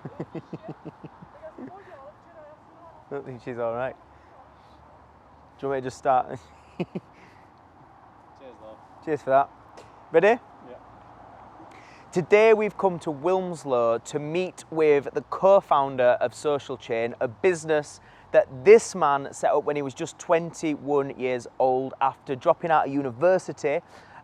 I don't think she's all right. Do you want me to just start? Cheers, love. Cheers for that. Ready? Yeah. Today we've come to Wilmslow to meet with the co-founder of Social Chain, a business that this man set up when he was just 21 years old after dropping out of university,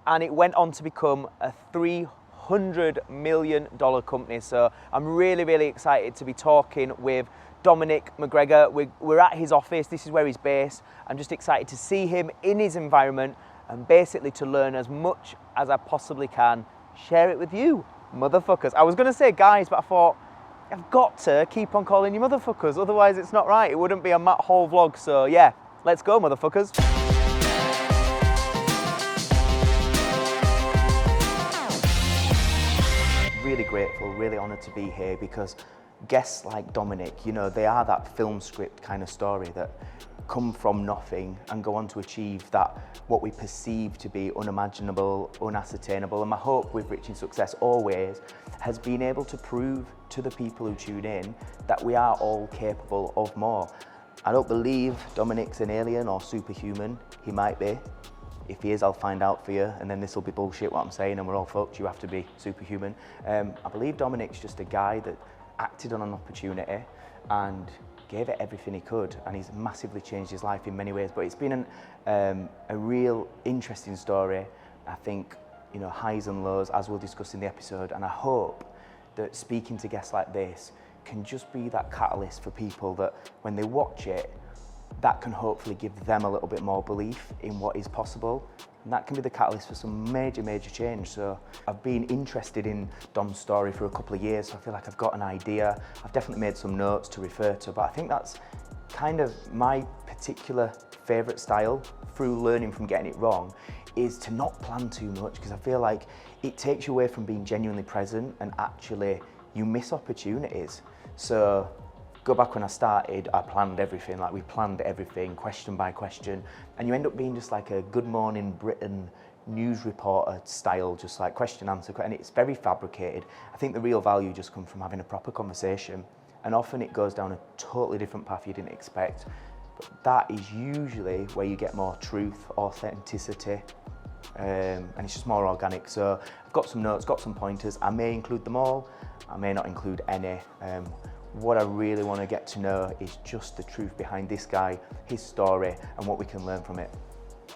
and it went on to become a $300 million company. So I'm really, really excited to be talking with Dominic McGregor. We're at his office, this is where he's based. I'm just excited to see him in his environment and basically to learn as much as I possibly can, share it with you, motherfuckers. I was gonna say guys, but I thought, I've got to keep on calling you motherfuckers, otherwise it's not right. It wouldn't be a Matt Hall vlog, so yeah, let's go motherfuckers. Really grateful, really honoured to be here because guests like Dominic, you know, they are that film script kind of story that come from nothing and go on to achieve that, what we perceive to be unimaginable, unascertainable. And my hope with Rich in Success always has been able to prove to the people who tune in that we are all capable of more. I don't believe Dominic's an alien or superhuman. He might be. If he is, I'll find out for you, and then this will be bullshit what I'm saying and we're all fucked. You have to be superhuman. I believe Dominic's just a guy that acted on an opportunity and gave it everything he could, and he's massively changed his life in many ways. But it's been a real interesting story. I think, you know, highs and lows, as we'll discuss in the episode, and I hope that speaking to guests like this can just be that catalyst for people that when they watch it, that can hopefully give them a little bit more belief in what is possible. And that can be the catalyst for some major, major change. So I've been interested in Dom's story for a couple of years, so I feel like I've got an idea. I've definitely made some notes to refer to, but I think that's kind of my particular favourite style through learning from getting it wrong, is to not plan too much, because I feel like it takes you away from being genuinely present and actually you miss opportunities. So go back when I started, I planned everything, like we planned everything, question by question, and you end up being just like a Good Morning Britain news reporter style, just like question, answer, and it's very fabricated. I think the real value just comes from having a proper conversation, and often it goes down a totally different path you didn't expect, but that is usually where you get more truth, authenticity, and it's just more organic. So I've got some notes, got some pointers. I may include them all, I may not include any. What I really want to get to know is just the truth behind this guy, his story, and what we can learn from it.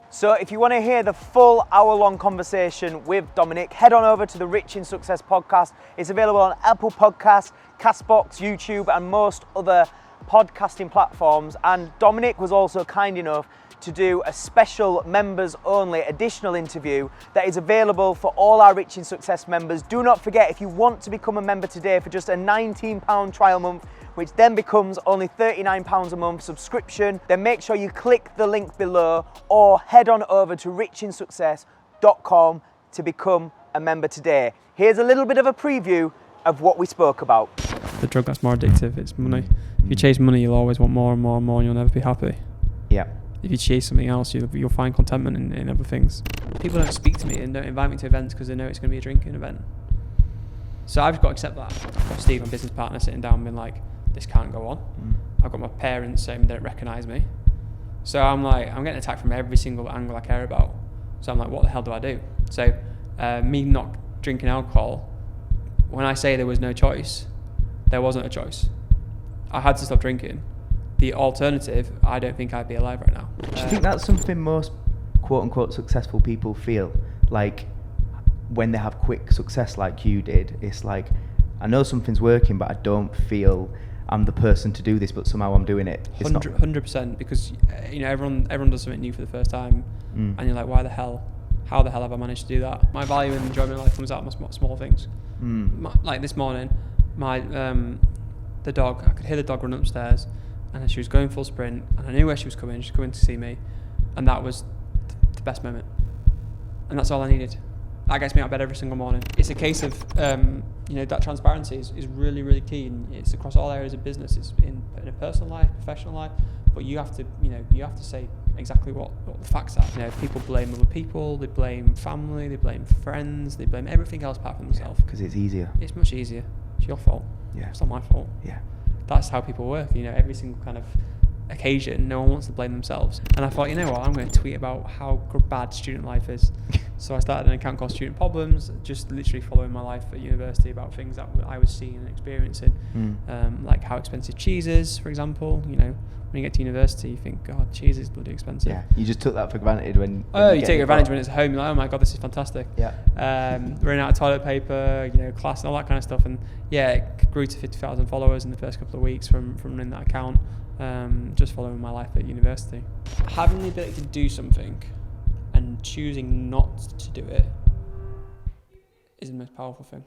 So if you want to hear the full hour-long conversation with Dominic, head on over to the Rich in Success podcast. It's available on Apple Podcasts, Castbox, YouTube, and most other podcasting platforms. And Dominic was also kind enough to do a special members-only additional interview that is available for all our Rich in Success members. Do not forget, if you want to become a member today for just a £19 trial month, which then becomes only £39 a month subscription, then make sure you click the link below or head on over to richinsuccess.com to become a member today. Here's a little bit of a preview of what we spoke about. The drug that's more addictive, it's money. If you chase money, you'll always want more and more and more, and you'll never be happy. Yeah. If you chase something else, you'll find contentment in other things. People don't speak to me and don't invite me to events because they know it's going to be a drinking event. So I've just got to accept that. I've got Steve, my business partner, sitting down and being like, this can't go on. I've got my parents saying they don't recognise me. So I'm getting attacked from every single angle I care about. So I'm like, what the hell do I do? So me not drinking alcohol, when I say there was no choice, there wasn't a choice. I had to stop drinking. The alternative, I don't think I'd be alive right now. Do you think that's something most quote-unquote successful people feel? Like when they have quick success like you did, it's like, I know something's working, but I don't feel I'm the person to do this, but somehow I'm doing it. 100%, because you know everyone does something new for the first time, and you're like, how the hell have I managed to do that? My value and enjoyment in life comes out of small things. Like this morning, the dog, I could hear the dog run upstairs, and then she was going full sprint, and I knew where she was coming. She was coming to see me, and that was the best moment. And that's all I needed. That gets me out of bed every single morning. It's a case of, that transparency is really, really key. And it's across all areas of business. It's in a personal life, professional life, but you have to say exactly what the facts are. You know, people blame other people, they blame family, they blame friends, they blame everything else apart from themselves. Because it's easier. It's much easier. it's your fault. Yeah. It's not my fault. Yeah. That's how people work. You know, every single kind of occasion, no one wants to blame themselves. And I thought, you know what, I'm going to tweet about how bad student life is. So I started an account called Student Problems, just literally following my life at university about things that I was seeing and experiencing, like how expensive cheese is, for example. You know, when you get to university, you think, God, cheese is bloody expensive. Yeah, you just took that for granted when you take advantage when it's at home. You're like, oh my God, this is fantastic. Yeah. Running out of toilet paper, you know, class and all that kind of stuff. And yeah, it grew to 50,000 followers in the first couple of weeks from running that account, just following my life at university. Having the ability to do something and choosing not to do it is the most powerful thing.